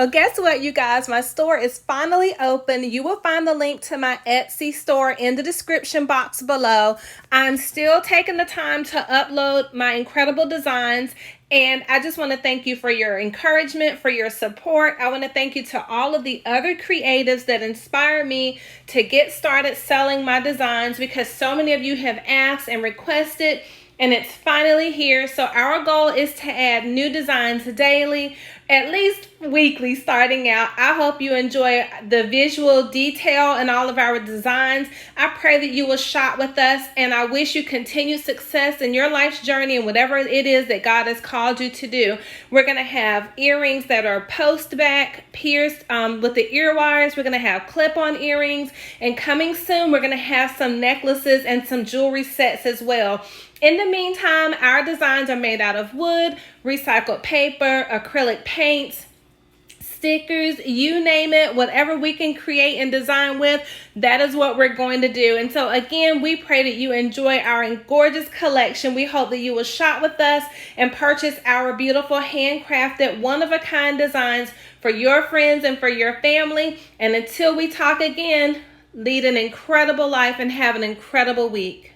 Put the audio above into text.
Well, guess what, you guys? My store is finally open. You will find the link to my Etsy store in the description box below. I'm still taking the time to upload my incredible designs, and I just want to thank you for your encouragement, for your support. I want to thank you to all of the other creatives that inspire me to get started selling my designs, because so many of you have asked and requested, and it's finally here. So our goal is to add new designs daily, at least weekly starting out. I hope you enjoy the visual detail in all of our designs. I pray that you will shop with us, and I wish you continued success in your life's journey and whatever it is that God has called you to do. We're going to have earrings that are post back, pierced with the ear wires. We're going to have clip-on earrings, and coming soon, we're going to have some necklaces and some jewelry sets as well. In the meantime, our designs are made out of wood, recycled paper, acrylic paints, stickers, you name it. Whatever we can create and design with, that is what we're going to do. And so again, we pray that you enjoy our gorgeous collection. We hope that you will shop with us and purchase our beautiful handcrafted, one-of-a-kind designs for your friends and for your family. And until we talk again, lead an incredible life and have an incredible week.